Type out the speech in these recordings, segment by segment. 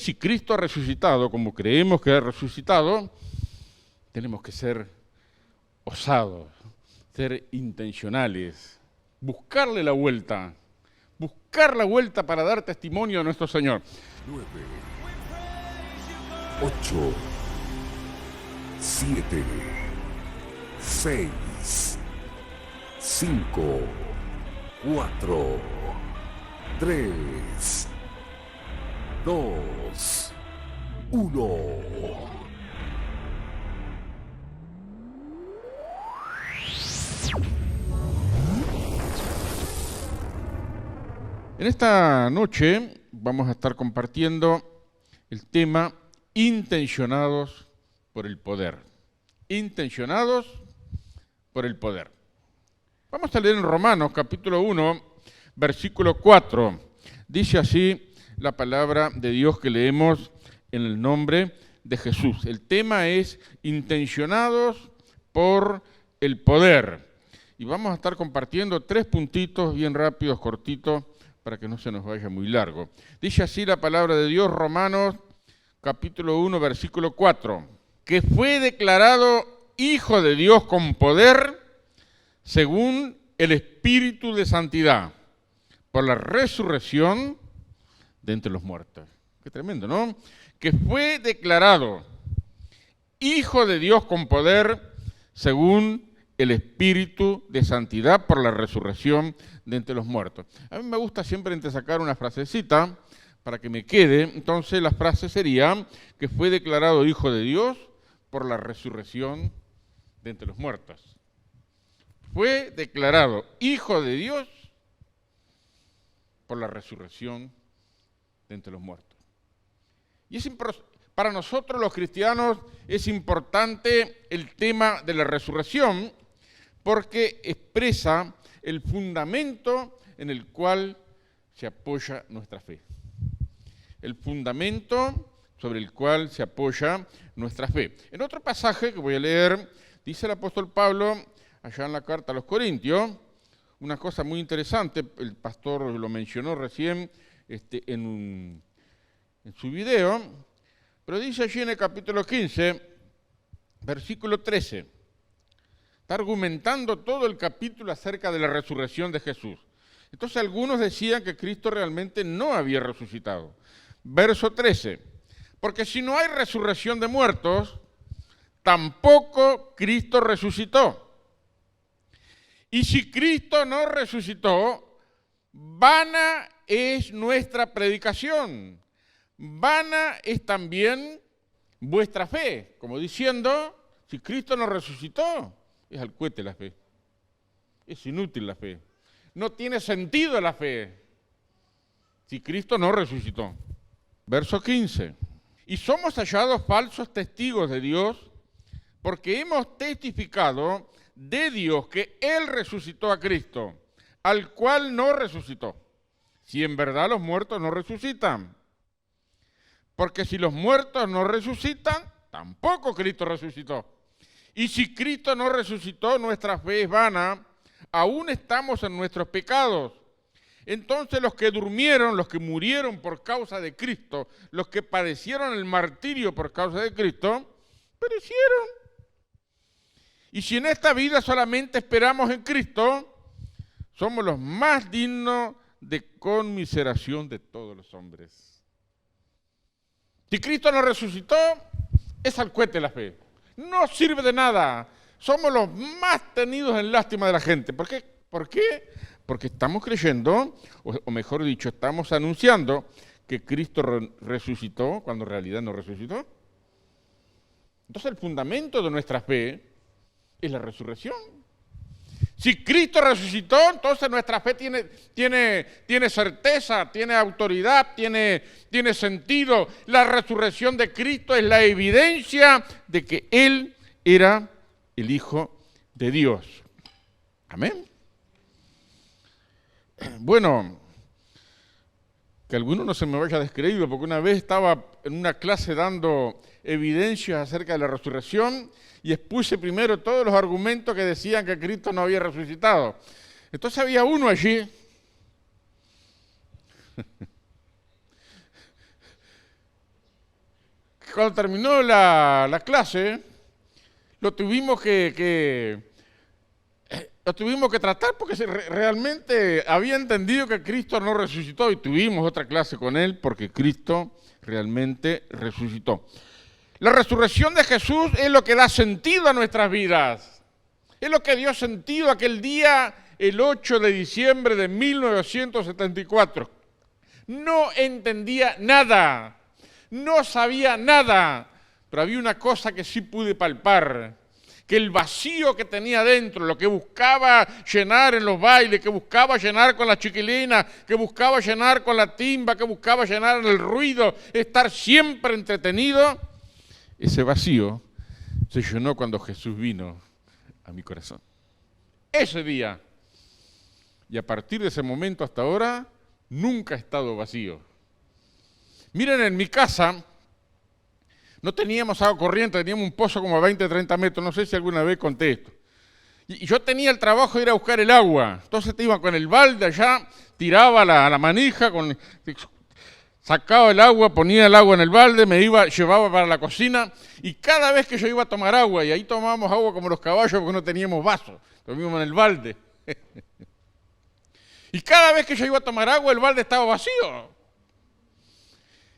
si Cristo ha resucitado, como creemos que ha resucitado, tenemos que ser osados, ser intencionales, buscar la vuelta para dar testimonio a nuestro Señor. 9, 8, 7, 6, 5, 4, 3, 2, 1. En esta noche vamos a estar compartiendo el tema intencionados por el poder. Intencionados por el poder. Vamos a leer en Romanos capítulo 1, versículo 4. Dice así la palabra de Dios que leemos en el nombre de Jesús. El tema es intencionados por el poder. Y vamos a estar compartiendo 3 puntitos bien rápidos, cortitos, para que no se nos vaya muy largo. Dice así la palabra de Dios, Romanos capítulo 1, versículo 4, que fue declarado Hijo de Dios con poder según el Espíritu de Santidad, por la resurrección de entre los muertos. Qué tremendo, ¿no? Que fue declarado Hijo de Dios con poder según el Espíritu de Santidad por la resurrección de entre los muertos. A mí me gusta siempre entresacar una frasecita para que me quede. Entonces la frase sería que fue declarado Hijo de Dios por la resurrección de entre los muertos. Fue declarado Hijo de Dios por la resurrección de entre los muertos. Y para nosotros los cristianos es importante el tema de la resurrección porque expresa el fundamento en el cual se apoya nuestra fe. El fundamento sobre el cual se apoya nuestra fe. En otro pasaje que voy a leer, dice el apóstol Pablo, allá en la carta a los Corintios, una cosa muy interesante, el pastor lo mencionó recién en su video, pero dice allí en el capítulo 15, versículo 13, está argumentando todo el capítulo acerca de la resurrección de Jesús. Entonces algunos decían que Cristo realmente no había resucitado. Verso 13, porque si no hay resurrección de muertos, tampoco Cristo resucitó. Y si Cristo no resucitó, vana es nuestra predicación, vana es también vuestra fe. Como diciendo, si Cristo no resucitó, es al cohete la fe, es inútil la fe, no tiene sentido la fe, si Cristo no resucitó. Verso 15, y somos hallados falsos testigos de Dios, porque hemos testificado de Dios que Él resucitó a Cristo, al cual no resucitó, si en verdad los muertos no resucitan. Porque si los muertos no resucitan, tampoco Cristo resucitó. Y si Cristo no resucitó, nuestra fe es vana, aún estamos en nuestros pecados. Entonces los que durmieron, los que murieron por causa de Cristo, los que padecieron el martirio por causa de Cristo, perecieron. Y si en esta vida solamente esperamos en Cristo, somos los más dignos de conmiseración de todos los hombres. Si Cristo no resucitó, es al cohete la fe. No sirve de nada. Somos los más tenidos en lástima de la gente. ¿Por qué? ¿Por qué? Porque estamos creyendo, o mejor dicho, estamos anunciando que Cristo resucitó cuando en realidad no resucitó. Entonces el fundamento de nuestra fe es la resurrección. Si Cristo resucitó, entonces nuestra fe tiene certeza, tiene autoridad, tiene sentido. La resurrección de Cristo es la evidencia de que Él era el Hijo de Dios. Amén. Bueno, que alguno no se me vaya descreído, porque una vez estaba en una clase dando evidencias acerca de la resurrección y expuse primero todos los argumentos que decían que Cristo no había resucitado. Entonces había uno allí cuando terminó la clase, lo tuvimos que tratar porque realmente había entendido que Cristo no resucitó y tuvimos otra clase con él porque Cristo realmente resucitó. La resurrección de Jesús es lo que da sentido a nuestras vidas. Es lo que dio sentido aquel día, el 8 de diciembre de 1974. No entendía nada, no sabía nada, pero había una cosa que sí pude palpar, que el vacío que tenía dentro, lo que buscaba llenar en los bailes, que buscaba llenar con la chiquilina, que buscaba llenar con la timba, que buscaba llenar en el ruido, estar siempre entretenido, ese vacío se llenó cuando Jesús vino a mi corazón. Ese día, y a partir de ese momento hasta ahora, nunca ha estado vacío. Miren, en mi casa no teníamos agua corriente, teníamos un pozo como a 20, 30 metros, no sé si alguna vez conté esto. Y yo tenía el trabajo de ir a buscar el agua, entonces te iba con el balde allá, tiraba la manija, sacaba el agua, ponía el agua en el balde, llevaba para la cocina, y cada vez que yo iba a tomar agua, y ahí tomábamos agua como los caballos porque no teníamos vaso, tomíamos en el balde. Y cada vez que yo iba a tomar agua, el balde estaba vacío.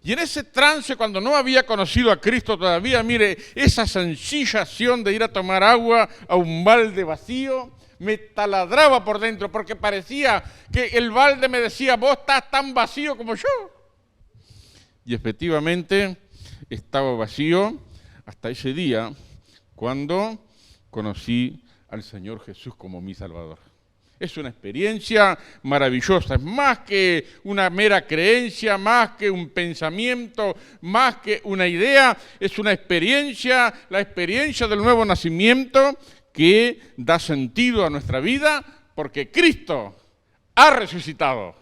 Y en ese trance, cuando no había conocido a Cristo todavía, mire, esa sencilla acción de ir a tomar agua a un balde vacío, me taladraba por dentro, porque parecía que el balde me decía, vos estás tan vacío como yo. Y efectivamente, estaba vacío hasta ese día, cuando conocí al Señor Jesús como mi Salvador. Es una experiencia maravillosa, es más que una mera creencia, más que un pensamiento, más que una idea, es una experiencia, la experiencia del nuevo nacimiento que da sentido a nuestra vida porque Cristo ha resucitado.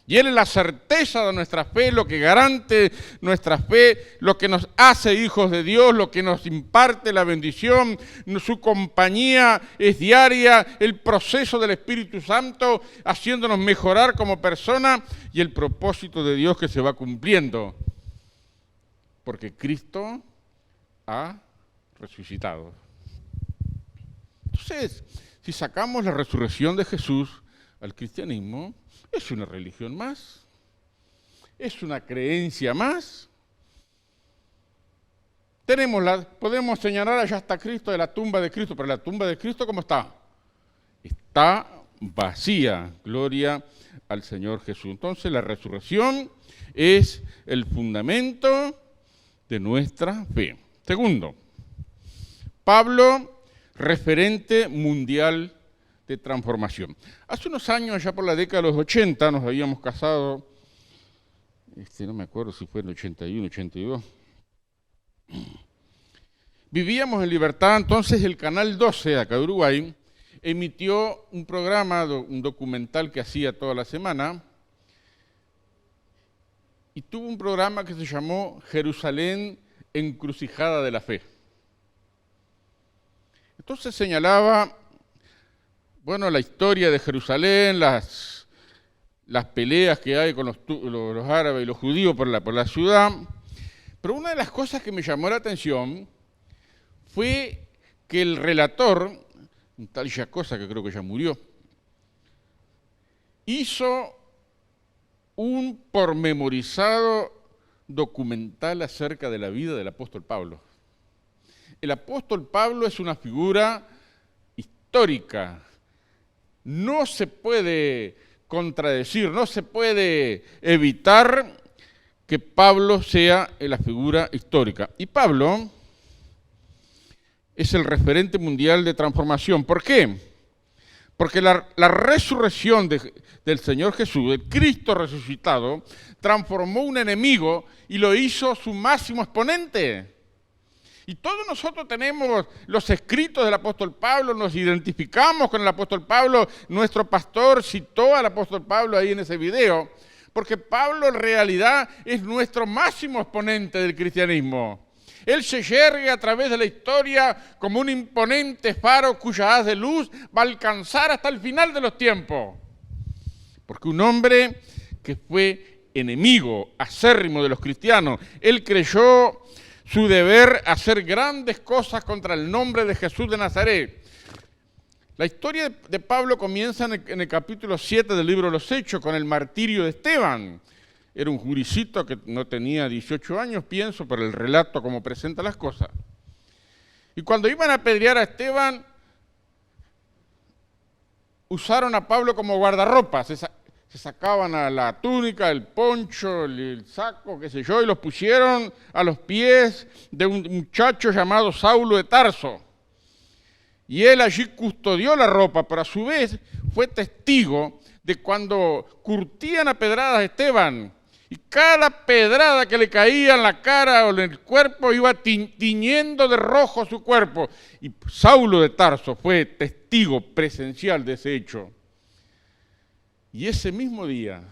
Y Él es la certeza de nuestra fe, lo que garante nuestra fe, lo que nos hace hijos de Dios, lo que nos imparte la bendición, su compañía es diaria, el proceso del Espíritu Santo haciéndonos mejorar como persona y el propósito de Dios que se va cumpliendo. Porque Cristo ha resucitado. Entonces, si sacamos la resurrección de Jesús al cristianismo, ¿es una religión más? ¿Es una creencia más? Podemos señalar allá está Cristo, de la tumba de Cristo, pero la tumba de Cristo, ¿cómo está? Está vacía. Gloria al Señor Jesús. Entonces la resurrección es el fundamento de nuestra fe. Segundo, Pablo, referente mundial de transformación. Hace unos años, ya por la década de los 80, nos habíamos casado, no me acuerdo si fue en el 81, 82. Vivíamos en Libertad, entonces el Canal 12, acá de Uruguay, emitió un programa, un documental que hacía toda la semana, y tuvo un programa que se llamó Jerusalén, encrucijada de la fe. Entonces señalaba la historia de Jerusalén, las peleas que hay con los árabes y los judíos por la ciudad. Pero una de las cosas que me llamó la atención fue que el relator, un tal Jacosa, que creo que ya murió, hizo un pormenorizado documental acerca de la vida del apóstol Pablo. El apóstol Pablo es una figura histórica. No se puede contradecir, no se puede evitar que Pablo sea la figura histórica. Y Pablo es el referente mundial de transformación. ¿Por qué? Porque la resurrección del Señor Jesús, de Cristo resucitado, transformó un enemigo y lo hizo su máximo exponente. Y todos nosotros tenemos los escritos del apóstol Pablo, nos identificamos con el apóstol Pablo, nuestro pastor citó al apóstol Pablo ahí en ese video, porque Pablo en realidad es nuestro máximo exponente del cristianismo. Él se yergue a través de la historia como un imponente faro cuya haz de luz va a alcanzar hasta el final de los tiempos. Porque un hombre que fue enemigo acérrimo de los cristianos. Él creyó su deber hacer grandes cosas contra el nombre de Jesús de Nazaret. La historia de Pablo comienza en el capítulo 7 del libro de los Hechos, con el martirio de Esteban. Era un juricito que no tenía 18 años, pienso, por el relato como presenta las cosas. Y cuando iban a apedrear a Esteban, usaron a Pablo como guardarropa. Se sacaban a la túnica, el poncho, el saco, qué sé yo, y los pusieron a los pies de un muchacho llamado Saulo de Tarso. Y él allí custodió la ropa, pero a su vez fue testigo de cuando curtían a pedradas a Esteban. Y cada pedrada que le caía en la cara o en el cuerpo iba tiñendo de rojo su cuerpo. Y Saulo de Tarso fue testigo presencial de ese hecho. Y ese mismo día,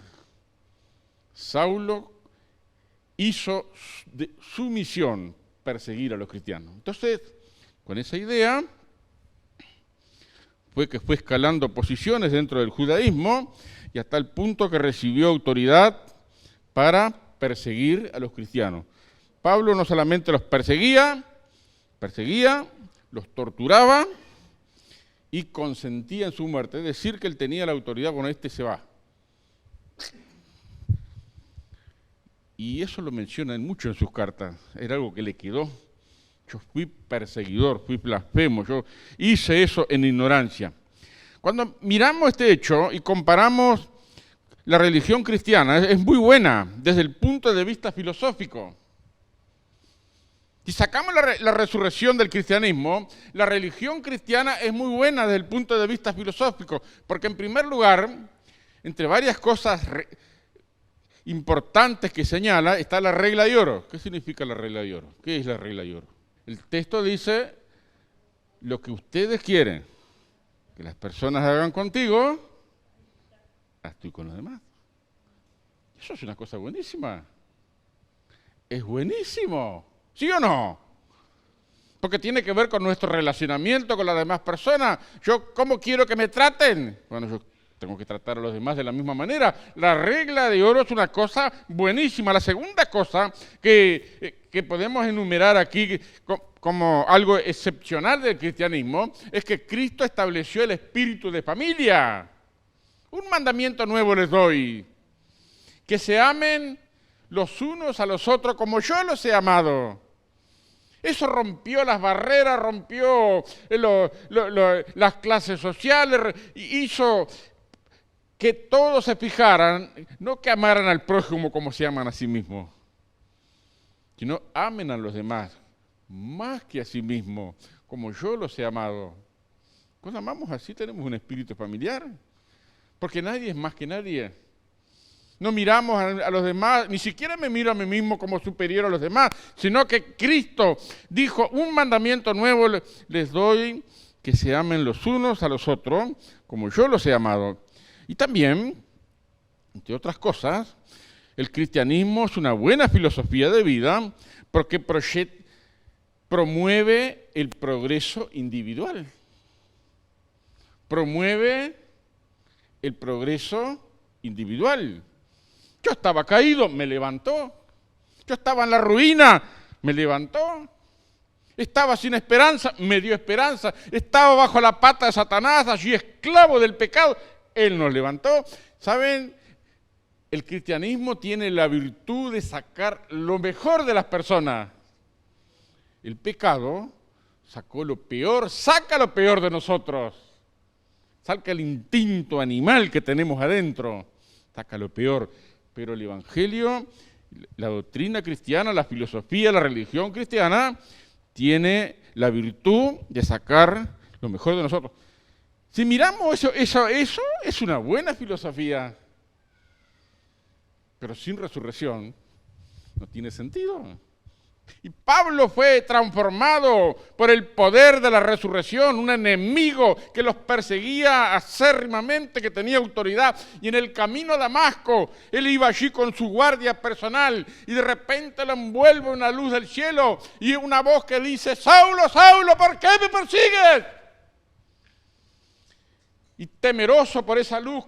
Saulo hizo de su misión perseguir a los cristianos. Entonces, con esa idea, fue escalando posiciones dentro del judaísmo y hasta el punto que recibió autoridad para perseguir a los cristianos. Pablo no solamente los perseguía, los torturaba y consentía en su muerte, es decir, que él tenía la autoridad cuando éste se va. Y eso lo mencionan mucho en sus cartas, era algo que le quedó. Yo fui perseguidor, fui blasfemo, yo hice eso en ignorancia. Cuando miramos este hecho y comparamos la religión cristiana, es muy buena desde el punto de vista filosófico. Si sacamos la resurrección del cristianismo, la religión cristiana es muy buena desde el punto de vista filosófico, porque en primer lugar, entre varias cosas importantes que señala, está la regla de oro. ¿Qué significa la regla de oro? ¿Qué es la regla de oro? El texto dice, lo que ustedes quieren que las personas hagan contigo, haz tú con los demás. Eso es una cosa buenísima. Es buenísimo. ¿Sí o no? Porque tiene que ver con nuestro relacionamiento con las demás personas. Yo, ¿cómo quiero que me traten? Bueno, yo tengo que tratar a los demás de la misma manera. La regla de oro es una cosa buenísima. La segunda cosa que podemos enumerar aquí como algo excepcional del cristianismo es que Cristo estableció el espíritu de familia. Un mandamiento nuevo les doy, que se amen los unos a los otros como yo los he amado. Eso rompió las barreras, rompió las clases sociales, hizo que todos se fijaran, no que amaran al prójimo como se aman a sí mismos, sino amen a los demás, más que a sí mismos, como yo los he amado. Cuando amamos así tenemos un espíritu familiar, porque nadie es más que nadie. No miramos a los demás, ni siquiera me miro a mí mismo como superior a los demás, sino que Cristo dijo, un mandamiento nuevo les doy, que se amen los unos a los otros, como yo los he amado. Y también, entre otras cosas, el cristianismo es una buena filosofía de vida porque promueve el progreso individual. Promueve el progreso individual. Yo estaba caído, me levantó. Yo estaba en la ruina, me levantó. Estaba sin esperanza, me dio esperanza. Estaba bajo la pata de Satanás, allí esclavo del pecado. Él nos levantó. ¿Saben? El cristianismo tiene la virtud de sacar lo mejor de las personas. El pecado sacó lo peor, saca lo peor de nosotros. Saca el instinto animal que tenemos adentro. Saca lo peor. Pero el Evangelio, la doctrina cristiana, la filosofía, la religión cristiana, tiene la virtud de sacar lo mejor de nosotros. Si miramos eso es una buena filosofía. Pero sin resurrección no tiene sentido. Y Pablo fue transformado por el poder de la resurrección, un enemigo que los perseguía acérrimamente, que tenía autoridad. Y en el camino a Damasco, él iba allí con su guardia personal y de repente lo envuelve una luz del cielo y una voz que dice, Saulo, Saulo, ¿por qué me persigues? Y temeroso por esa luz,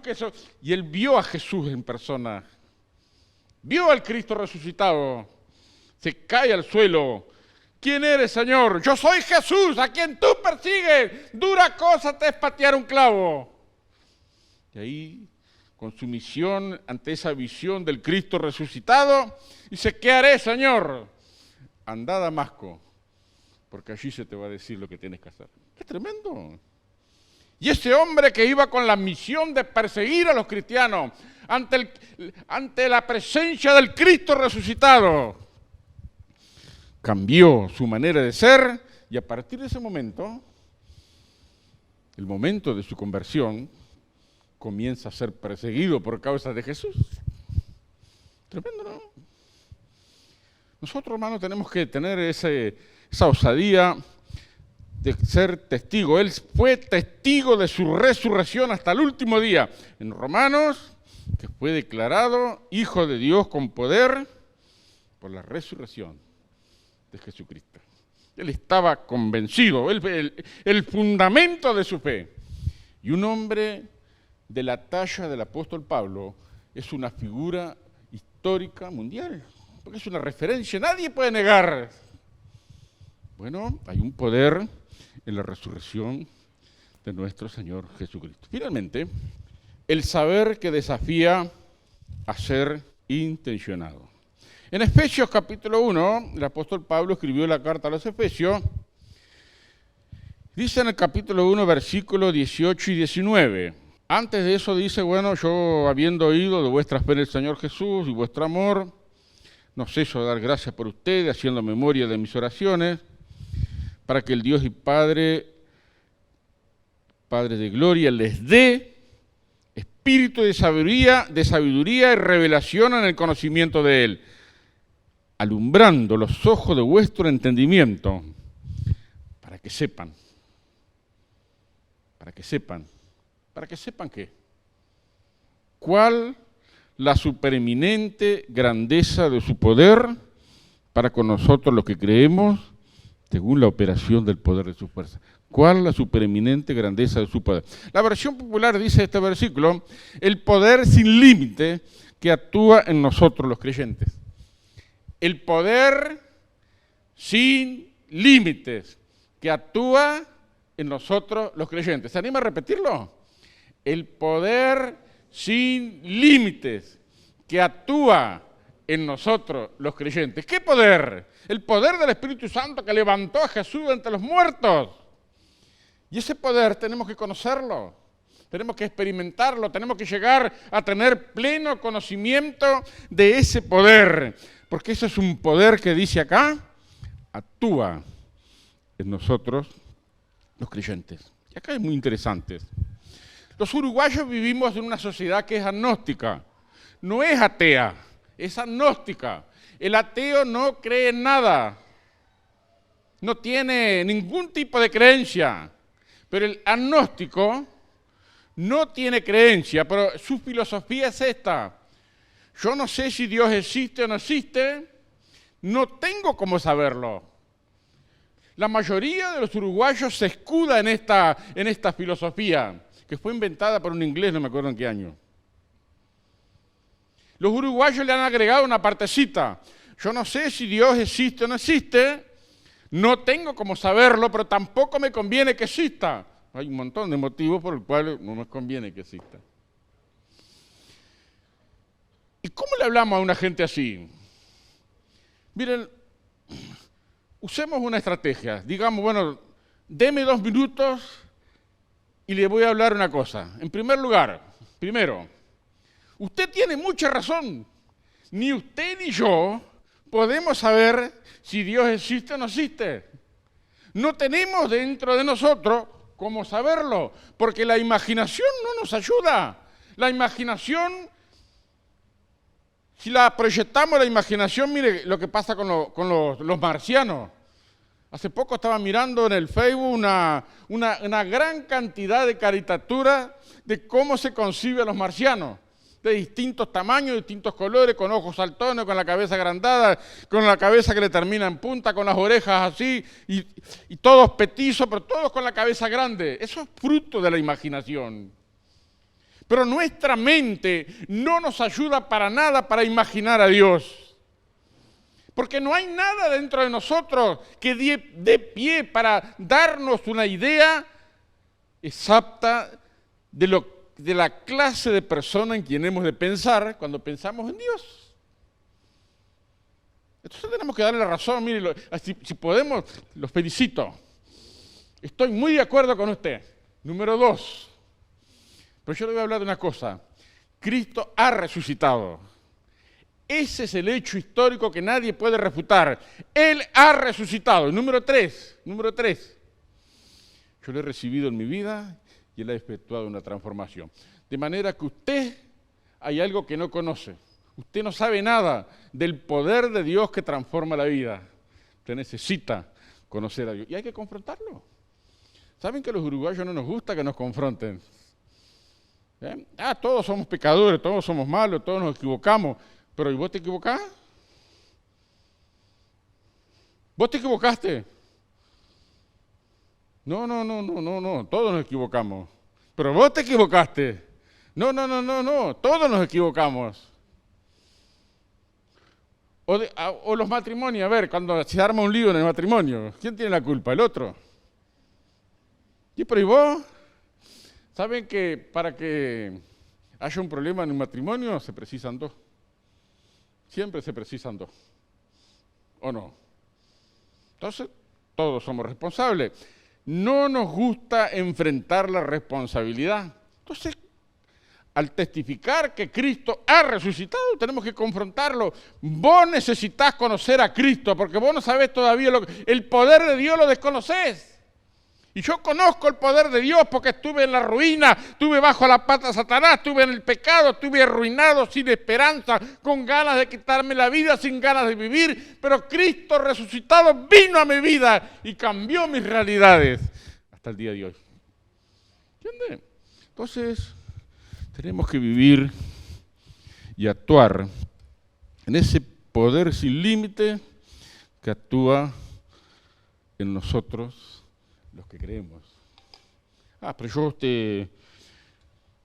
y él vio a Jesús en persona. vio al Cristo resucitado, se cae al suelo. ¿Quién eres, Señor? Yo soy Jesús, a quien tú persigues. Dura cosa te es patear un clavo. Y ahí, con su misión ante esa visión del Cristo resucitado, dice, ¿qué haré, Señor? Anda a Damasco, porque allí se te va a decir lo que tienes que hacer. ¡Qué tremendo! Y ese hombre que iba con la misión de perseguir a los cristianos ante la presencia del Cristo resucitado, cambió su manera de ser y a partir de ese momento, el momento de su conversión, comienza a ser perseguido por causa de Jesús. Tremendo, ¿no? Nosotros, hermanos, tenemos que tener esa osadía de ser testigo. Él fue testigo de su resurrección hasta el último día. En Romanos, que fue declarado Hijo de Dios con poder por la resurrección de Jesucristo. Él estaba convencido, el fundamento de su fe. Y un hombre de la talla del apóstol Pablo es una figura histórica mundial, porque es una referencia, nadie puede negar. Bueno, hay un poder en la resurrección de nuestro Señor Jesucristo. Finalmente, el saber que desafía a ser intencionado. En Efesios capítulo 1, el apóstol Pablo escribió la carta a los Efesios, dice en el capítulo 1, versículos 18 y 19, antes de eso dice, bueno, yo habiendo oído de vuestra fe en el Señor Jesús y vuestro amor, no ceso de dar gracias por ustedes, haciendo memoria de mis oraciones, para que el Dios y Padre de gloria, les dé espíritu de sabiduría y revelación en el conocimiento de Él, alumbrando los ojos de vuestro entendimiento, para que sepan qué, cuál la supereminente grandeza de su poder para con nosotros los que creemos, según la operación del poder de su fuerza. ¿Cuál la supereminente grandeza de su poder? La versión popular dice este versículo, el poder sin límite que actúa en nosotros los creyentes. El poder sin límites que actúa en nosotros los creyentes. ¿Se anima a repetirlo? El poder sin límites que actúa en nosotros los creyentes. ¿Qué poder? El poder del Espíritu Santo que levantó a Jesús de entre los muertos. Y ese poder tenemos que conocerlo, tenemos que experimentarlo, tenemos que llegar a tener pleno conocimiento de ese poder. Porque ese es un poder que dice acá, actúa en nosotros los creyentes. Y acá es muy interesante. Los uruguayos vivimos en una sociedad que es agnóstica, no es atea, es agnóstica. El ateo no cree en nada, no tiene ningún tipo de creencia, pero el agnóstico no tiene creencia, pero su filosofía es esta. Yo no sé si Dios existe o no existe, no tengo cómo saberlo. La mayoría de los uruguayos se escuda en esta filosofía, que fue inventada por un inglés, no me acuerdo en qué año. Los uruguayos le han agregado una partecita. Yo no sé si Dios existe o no existe, no tengo cómo saberlo, pero tampoco me conviene que exista. Hay un montón de motivos por los cuales no nos conviene que exista. ¿Y cómo le hablamos a una gente así? Miren, usemos una estrategia. Digamos, bueno, deme 2 minutos y le voy a hablar una cosa. En primer lugar, usted tiene mucha razón. Ni usted ni yo podemos saber si Dios existe o no existe. No tenemos dentro de nosotros cómo saberlo, porque la imaginación no nos ayuda. La imaginación, si la proyectamos la imaginación, mire lo que pasa con los marcianos. Hace poco estaba mirando en el Facebook una gran cantidad de caricaturas de cómo se conciben los marcianos, de distintos tamaños, distintos colores, con ojos saltones, con la cabeza agrandada, con la cabeza que le termina en punta, con las orejas así, y todos petizos, pero todos con la cabeza grande. Eso es fruto de la imaginación. Pero nuestra mente no nos ayuda para nada para imaginar a Dios. Porque no hay nada dentro de nosotros que dé pie para darnos una idea exacta de la clase de persona en quien hemos de pensar cuando pensamos en Dios. Entonces tenemos que darle la razón. Mire, si podemos, los felicito. Estoy muy de acuerdo con usted. Número 2. Pero yo le voy a hablar de una cosa. Cristo ha resucitado. Ese es el hecho histórico que nadie puede refutar. Él ha resucitado. Número 3. Yo lo he recibido en mi vida y Él ha efectuado una transformación. De manera que usted hay algo que no conoce. Usted no sabe nada del poder de Dios que transforma la vida. Usted necesita conocer a Dios. Y hay que confrontarlo. ¿Saben que a los uruguayos no nos gusta que nos confronten? Todos somos pecadores, todos somos malos, todos nos equivocamos. Pero ¿y vos te equivocás? ¿Vos te equivocaste? No, todos nos equivocamos. Pero vos te equivocaste. No, todos nos equivocamos. O los matrimonios, a ver, cuando se arma un lío en el matrimonio, ¿quién tiene la culpa? ¿El otro? Pero ¿y vos? ¿Saben que para que haya un problema en un matrimonio se precisan 2? Siempre se precisan 2. ¿O no? Entonces, todos somos responsables. No nos gusta enfrentar la responsabilidad. Entonces, al testificar que Cristo ha resucitado, tenemos que confrontarlo. Vos necesitás conocer a Cristo, porque vos no sabés todavía el poder de Dios, lo desconocés. Y yo conozco el poder de Dios porque estuve en la ruina, estuve bajo la pata de Satanás, estuve en el pecado, estuve arruinado, sin esperanza, con ganas de quitarme la vida, sin ganas de vivir. Pero Cristo resucitado vino a mi vida y cambió mis realidades hasta el día de hoy. ¿Entiende? Entonces, tenemos que vivir y actuar en ese poder sin límite que actúa en nosotros los que creemos. Pero yo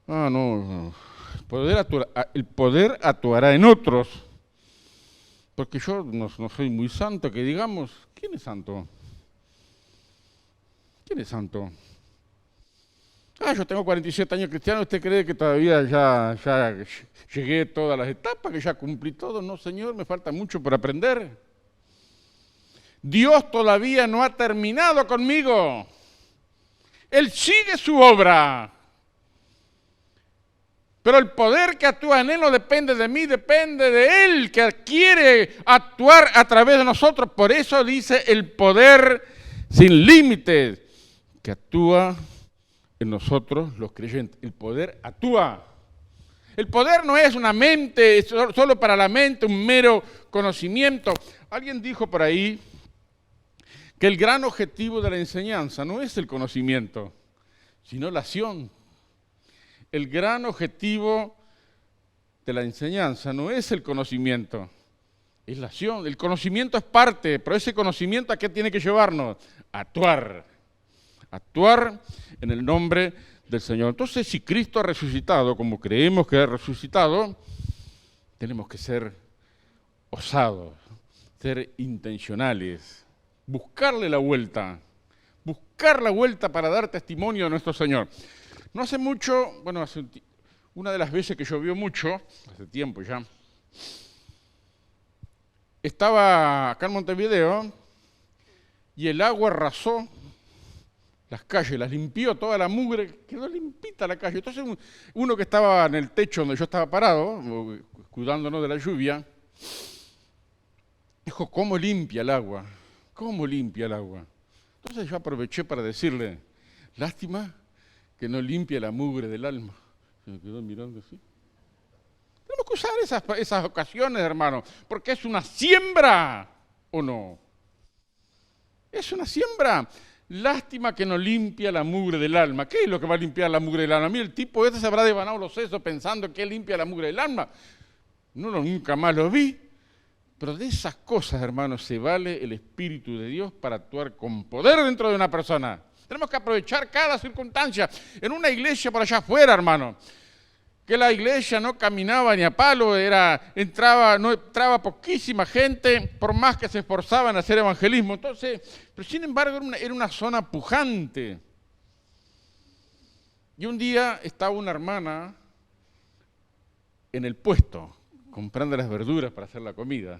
no. El poder actuará en otros. Porque yo no soy muy santo, que digamos. ¿Quién es santo? ¿Quién es santo? Yo tengo 47 años cristiano, ¿usted cree que todavía ya llegué a todas las etapas, que ya cumplí todo? No, Señor, me falta mucho por aprender. Dios todavía no ha terminado conmigo. Él sigue su obra. Pero el poder que actúa en Él no depende de mí, depende de Él, que quiere actuar a través de nosotros. Por eso dice el poder sin límites que actúa en nosotros los creyentes. El poder actúa. El poder no es una mente, solo para la mente, un mero conocimiento. Alguien dijo por ahí que el gran objetivo de la enseñanza no es el conocimiento, sino la acción. El gran objetivo de la enseñanza no es el conocimiento, es la acción. El conocimiento es parte, pero ese conocimiento ¿a qué tiene que llevarnos? A actuar. Actuar en el nombre del Señor. Entonces, si Cristo ha resucitado, como creemos que ha resucitado, tenemos que ser osados, ser intencionales, buscarle la vuelta, para dar testimonio a nuestro Señor. No hace mucho, una de las veces que llovió mucho, hace tiempo ya, estaba acá en Montevideo y el agua arrasó las calles, las limpió, toda la mugre, quedó limpita la calle. Entonces uno que estaba en el techo donde yo estaba parado, cuidándonos de la lluvia, dijo, ¿cómo limpia el agua? ¿Cómo limpia el agua? Entonces yo aproveché para decirle, lástima que no limpia la mugre del alma. Se me quedó mirando así. Tenemos que usar esas ocasiones, hermano, porque es una siembra, ¿o no? Es una siembra. Lástima que no limpia la mugre del alma. ¿Qué es lo que va a limpiar la mugre del alma? Mira, el tipo se habrá devanado los sesos pensando que limpia la mugre del alma. Nunca más lo vi. Pero de esas cosas, hermanos, se vale el Espíritu de Dios para actuar con poder dentro de una persona. Tenemos que aprovechar cada circunstancia. En una iglesia por allá afuera, hermano, que la iglesia no caminaba ni a palo, no entraba poquísima gente, por más que se esforzaban en hacer evangelismo. Entonces, pero sin embargo era una zona pujante. Y un día estaba una hermana en el puesto, comprando las verduras para hacer la comida.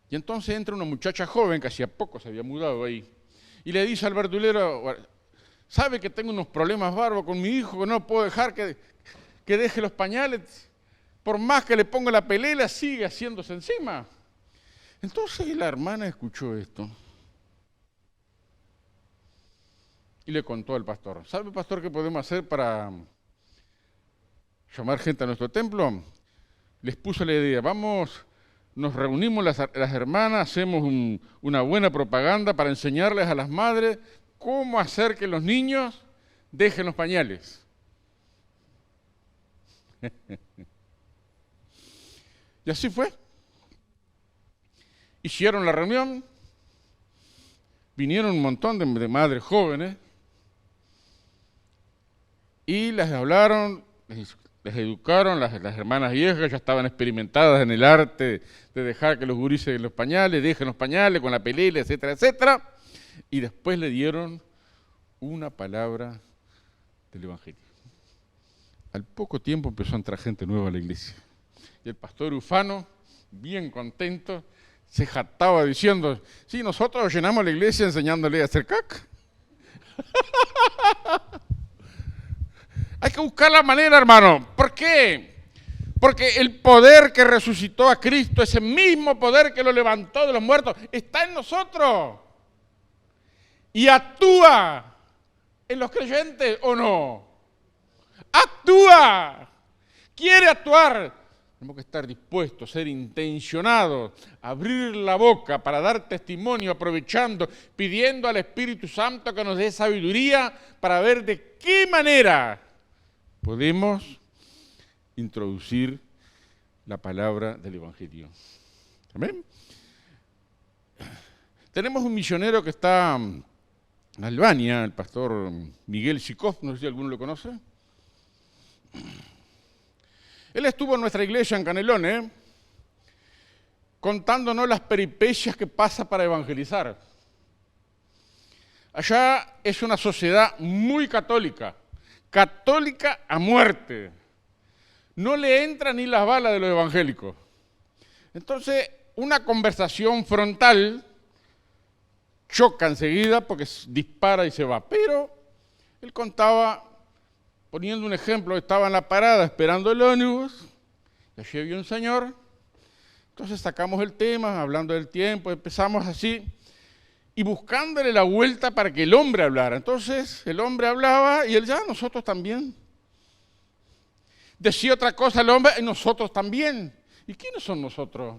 Y entonces entra una muchacha joven, que hacía poco se había mudado ahí, y le dice al verdulero: ¿sabe que tengo unos problemas bárbaros con mi hijo, que no puedo dejar que deje los pañales? Por más que le ponga la pelela, sigue haciéndose encima. Entonces la hermana escuchó esto y le contó al pastor: ¿sabe, pastor, qué podemos hacer para llamar gente a nuestro templo? Les puso la idea: nos reunimos las hermanas, hacemos una buena propaganda para enseñarles a las madres cómo hacer que los niños dejen los pañales. Y así fue. Hicieron la reunión, vinieron un montón de madres jóvenes y les hablaron, les educaron. Las hermanas viejas ya estaban experimentadas en el arte de dejar que los gurises los pañales, dejen los pañales con la pelela, etcétera, etcétera. Y después le dieron una palabra del Evangelio. Al poco tiempo empezó a entrar gente nueva a la iglesia. Y el pastor Ufano, bien contento, se jactaba diciendo: sí, nosotros llenamos la iglesia enseñándole a hacer caca. Hay que buscar la manera, hermano. ¿Por qué? Porque el poder que resucitó a Cristo, ese mismo poder que lo levantó de los muertos, está en nosotros. Y actúa en los creyentes, ¿o no? Actúa. Quiere actuar. Tenemos que estar dispuestos, ser intencionados, abrir la boca para dar testimonio, aprovechando, pidiendo al Espíritu Santo que nos dé sabiduría para ver de qué manera podemos introducir la palabra del Evangelio. ¿Amén? Tenemos un misionero que está en Albania, el pastor Miguel Sikov, no sé si alguno lo conoce. Él estuvo en nuestra iglesia en Canelones contándonos las peripecias que pasa para evangelizar. Allá es una sociedad muy católica, católica a muerte. No le entran ni las balas de los evangélicos. Entonces, una conversación frontal choca enseguida porque dispara y se va. Pero él contaba, poniendo un ejemplo, estaba en la parada esperando el ómnibus, y allí había un señor. Entonces sacamos el tema, hablando del tiempo, empezamos así, y buscándole la vuelta para que el hombre hablara. Entonces el hombre hablaba y él ya, nosotros también. Decía otra cosa el hombre y nosotros también. ¿Y quiénes son nosotros?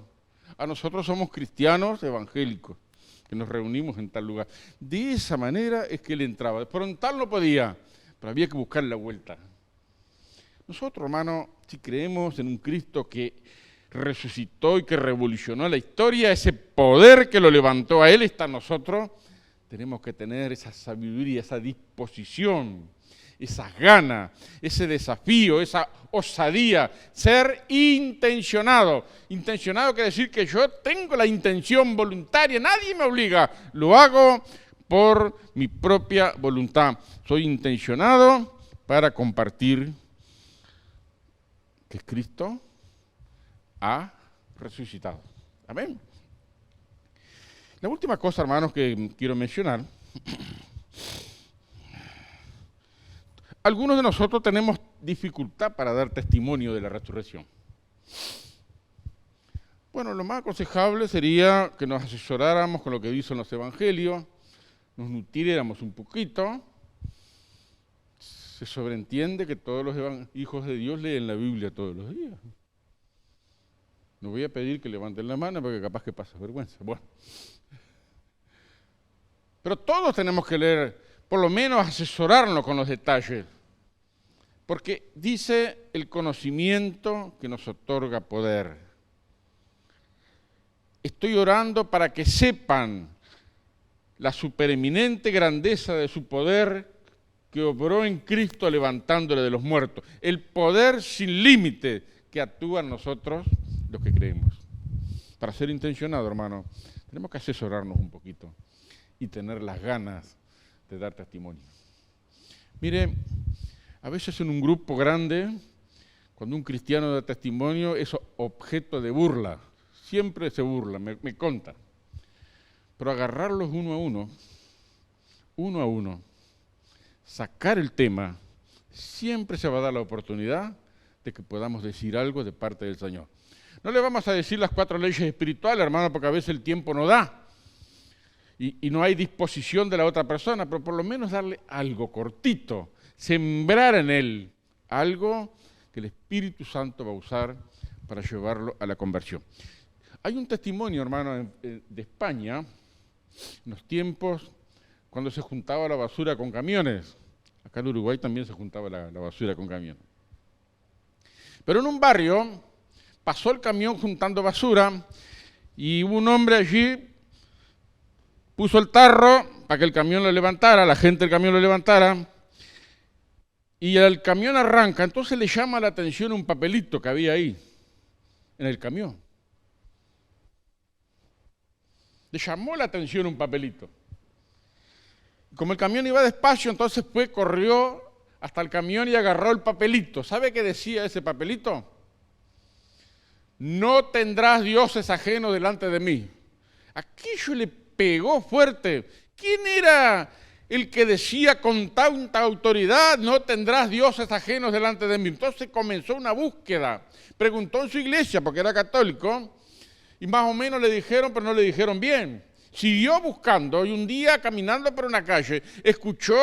A nosotros somos cristianos evangélicos, que nos reunimos en tal lugar. De esa manera es que él entraba. Frontal no podía, pero había que buscar la vuelta. Nosotros, hermano, si creemos en un Cristo que resucitó y que revolucionó la historia, ese poder que lo levantó a él está en nosotros, tenemos que tener esa sabiduría, esa disposición, esas ganas, ese desafío, esa osadía, ser intencionado. Intencionado quiere decir que yo tengo la intención voluntaria, nadie me obliga, lo hago por mi propia voluntad. Soy intencionado para compartir que Cristo ha resucitado. Amén. La última cosa, hermanos, que quiero mencionar. Algunos de nosotros tenemos dificultad para dar testimonio de la resurrección. Bueno, lo más aconsejable sería que nos asesoráramos con lo que dicen los evangelios, nos nutriéramos un poquito. Se sobreentiende que todos los hijos de Dios leen la Biblia todos los días. No voy a pedir que levanten la mano porque capaz que pasa vergüenza. Bueno. Pero todos tenemos que leer, por lo menos asesorarnos con los detalles. Porque dice el conocimiento que nos otorga poder. Estoy orando para que sepan la supereminente grandeza de su poder que obró en Cristo levantándole de los muertos. El poder sin límite que actúa en nosotros los que creemos. Para ser intencionado, hermano, tenemos que asesorarnos un poquito y tener las ganas de dar testimonio. Mire, a veces en un grupo grande, cuando un cristiano da testimonio, es objeto de burla. Siempre se burla, me conta. Pero agarrarlos uno a uno, sacar el tema, siempre se va a dar la oportunidad de que podamos decir algo de parte del Señor. No le vamos a decir las 4 leyes espirituales, hermano, porque a veces el tiempo no da y no hay disposición de la otra persona, pero por lo menos darle algo cortito, sembrar en él algo que el Espíritu Santo va a usar para llevarlo a la conversión. Hay un testimonio, hermano, de España, en los tiempos cuando se juntaba la basura con camiones. Acá en Uruguay también se juntaba la basura con camiones. Pero en un barrio pasó el camión juntando basura y un hombre allí puso el tarro para que el camión lo levantara, la gente del camión lo levantara, y el camión arranca, entonces le llama la atención un papelito que había ahí, en el camión. Le llamó la atención un papelito. Como el camión iba despacio, entonces corrió hasta el camión y agarró el papelito. ¿Sabe qué decía ese papelito? No tendrás dioses ajenos delante de mí. Aquello le pegó fuerte. ¿Quién era el que decía con tanta autoridad, no tendrás dioses ajenos delante de mí? Entonces comenzó una búsqueda. Preguntó en su iglesia, porque era católico, y más o menos le dijeron, pero no le dijeron bien. Siguió buscando y un día caminando por una calle, escuchó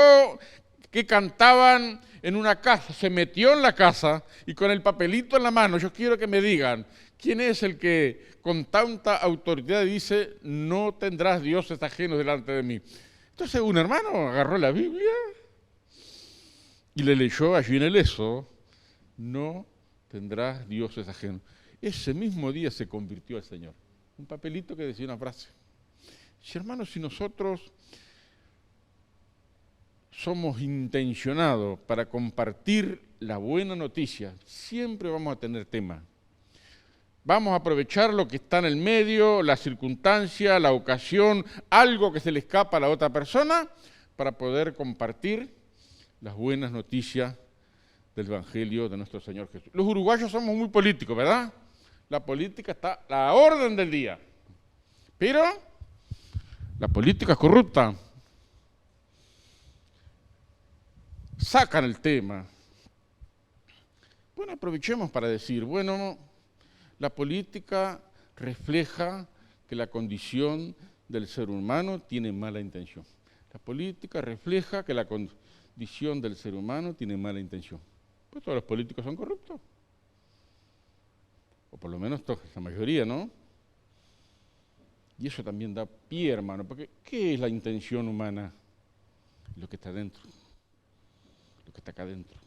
que cantaban en una casa, se metió en la casa y con el papelito en la mano, yo quiero que me digan, ¿quién es el que con tanta autoridad dice, no tendrás dioses ajenos delante de mí? Entonces un hermano agarró la Biblia y le leyó allí en el Éxodo, no tendrás dioses ajenos. Ese mismo día se convirtió al Señor. Un papelito que decía una frase. Si hermanos, si nosotros somos intencionados para compartir la buena noticia, siempre vamos a tener tema. Vamos a aprovechar lo que está en el medio, la circunstancia, la ocasión, algo que se le escapa a la otra persona, para poder compartir las buenas noticias del Evangelio de nuestro Señor Jesús. Los uruguayos somos muy políticos, ¿verdad? La política está a la orden del día. Pero la política es corrupta. Sacan el tema. Bueno, aprovechemos para decir, bueno, la política refleja que la condición del ser humano tiene mala intención. La política refleja que la condición del ser humano tiene mala intención. Pues todos los políticos son corruptos. O por lo menos la mayoría, ¿no? Y eso también da pie, hermano, porque ¿qué es la intención humana? Lo que está dentro, lo que está acá dentro.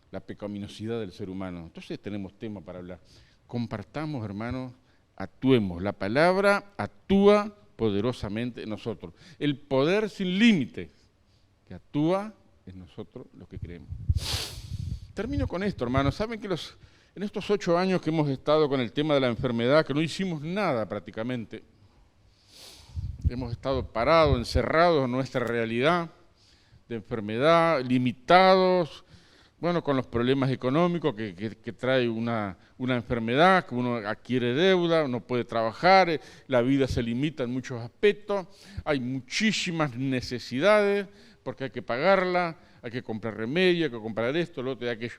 La pecaminosidad del ser humano. Entonces tenemos tema para hablar. Compartamos, hermanos, actuemos. La palabra actúa poderosamente en nosotros. El poder sin límites que actúa en nosotros los que creemos. Termino con esto, hermanos. Saben que en estos 8 años que hemos estado con el tema de la enfermedad, que no hicimos nada prácticamente, hemos estado parados, encerrados en nuestra realidad de enfermedad, limitados, bueno, con los problemas económicos que trae una enfermedad, que uno adquiere deuda, no puede trabajar, la vida se limita en muchos aspectos, hay muchísimas necesidades porque hay que pagarla, hay que comprar remedio, hay que comprar esto, lo otro y aquello.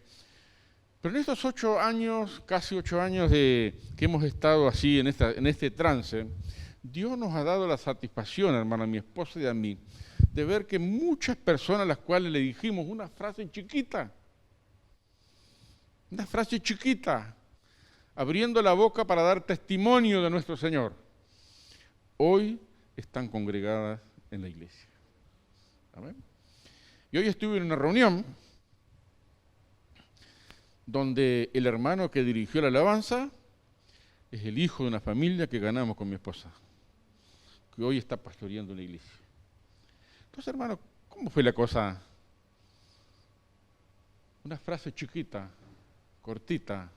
Pero en estos 8 años, casi 8 años que hemos estado así en este trance, Dios nos ha dado la satisfacción, hermano, a mi esposa y a mí, de ver que muchas personas a las cuales le dijimos una frase chiquita, abriendo la boca para dar testimonio de nuestro Señor, hoy están congregadas en la iglesia. ¿Amén? Y hoy estuve en una reunión donde el hermano que dirigió la alabanza es el hijo de una familia que ganamos con mi esposa, que hoy está pastoreando una iglesia. Entonces, hermano, ¿cómo fue la cosa Una frase chiquita, cortita,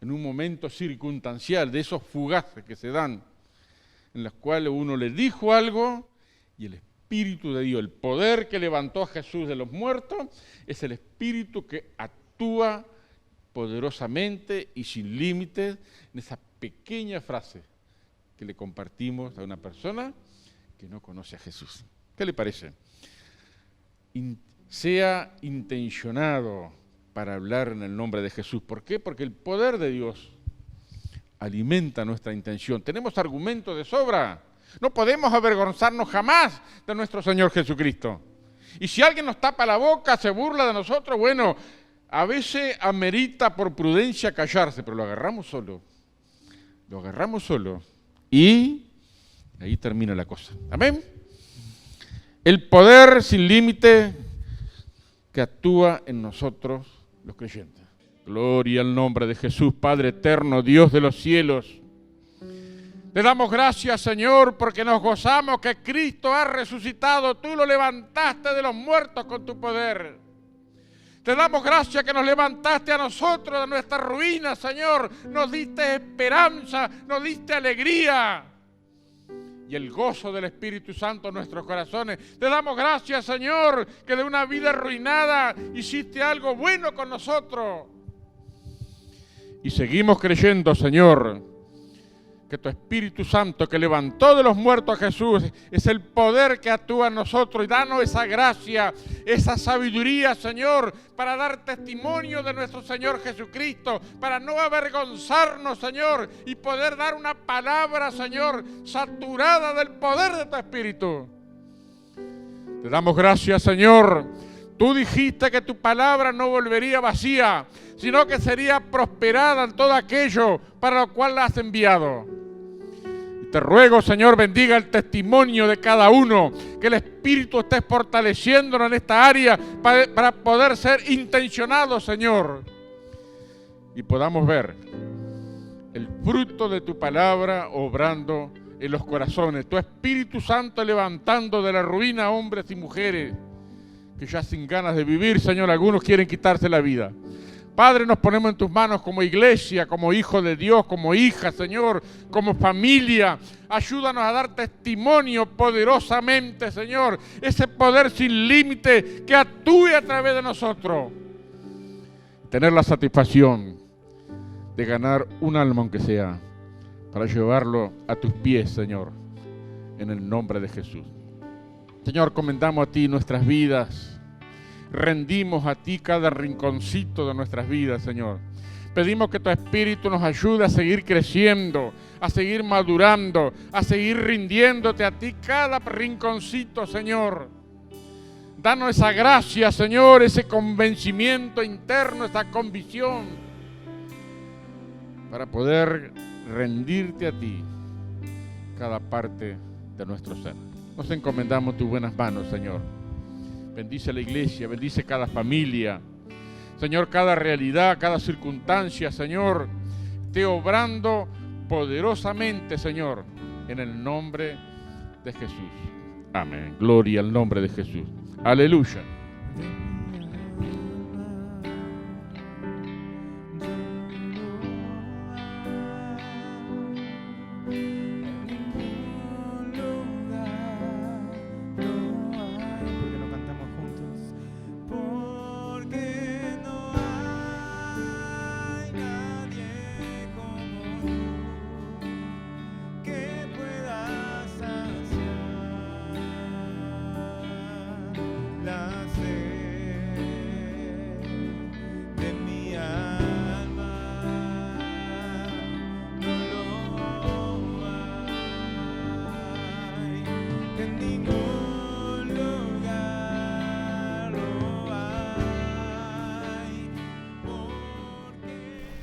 en un momento circunstancial, de esos fugaces que se dan, en los cuales uno le dijo algo y el Espíritu de Dios, el poder que levantó a Jesús de los muertos, es el Espíritu que actúa poderosamente y sin límites en esa pequeña frase que le compartimos a una persona que no conoce a Jesús. ¿Qué le parece? Sea intencionado para hablar en el nombre de Jesús. ¿Por qué? Porque el poder de Dios alimenta nuestra intención. Tenemos argumentos de sobra. No podemos avergonzarnos jamás de nuestro Señor Jesucristo. Y si alguien nos tapa la boca, se burla de nosotros, bueno, a veces amerita por prudencia callarse, pero lo agarramos solo. Lo agarramos solo. Y ahí termina la cosa. ¿Amén? El poder sin límite que actúa en nosotros los creyentes. Gloria al nombre de Jesús, Padre eterno, Dios de los cielos. Le damos gracias, Señor, porque nos gozamos que Cristo ha resucitado. Tú lo levantaste de los muertos con tu poder. Te damos gracias que nos levantaste a nosotros de nuestra ruina, Señor. Nos diste esperanza, nos diste alegría y el gozo del Espíritu Santo en nuestros corazones. Te damos gracias, Señor, que de una vida arruinada hiciste algo bueno con nosotros. Y seguimos creyendo, Señor, que tu Espíritu Santo que levantó de los muertos a Jesús es el poder que actúa en nosotros, y danos esa gracia, esa sabiduría, Señor, para dar testimonio de nuestro Señor Jesucristo, para no avergonzarnos, Señor, y poder dar una palabra, Señor, saturada del poder de tu Espíritu. Te damos gracias, Señor. Tú dijiste que tu palabra no volvería vacía, sino que sería prosperada en todo aquello para lo cual la has enviado. Y te ruego, Señor, bendiga el testimonio de cada uno, que el Espíritu esté fortaleciéndonos en esta área para poder ser intencionados, Señor, y podamos ver el fruto de tu palabra obrando en los corazones, tu Espíritu Santo levantando de la ruina a hombres y mujeres que ya sin ganas de vivir, Señor, algunos quieren quitarse la vida. Padre, nos ponemos en tus manos como iglesia, como hijos de Dios, como hijas, Señor, como familia. Ayúdanos a dar testimonio poderosamente, Señor, ese poder sin límite que actúe a través de nosotros. Tener la satisfacción de ganar un alma, aunque sea, para llevarlo a tus pies, Señor, en el nombre de Jesús. Señor, comendamos a ti nuestras vidas, rendimos a ti cada rinconcito de nuestras vidas, Señor. Pedimos que tu Espíritu nos ayude a seguir creciendo, a seguir madurando, a seguir rindiéndote a ti cada rinconcito, Señor. Danos esa gracia, Señor, ese convencimiento interno, esa convicción, para poder rendirte a ti cada parte de nuestro ser. Nos encomendamos tus buenas manos, Señor. Bendice la iglesia, bendice cada familia. Señor, cada realidad, cada circunstancia, Señor, esté obrando poderosamente, Señor, en el nombre de Jesús. Amén. Gloria al nombre de Jesús. Aleluya.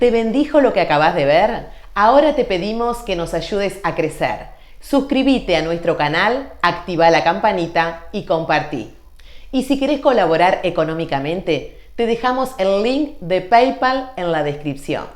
¿Te bendijo lo que acabas de ver? Ahora te pedimos que nos ayudes a crecer. Suscríbete a nuestro canal, activa la campanita y compartí. Y si querés colaborar económicamente, te dejamos el link de PayPal en la descripción.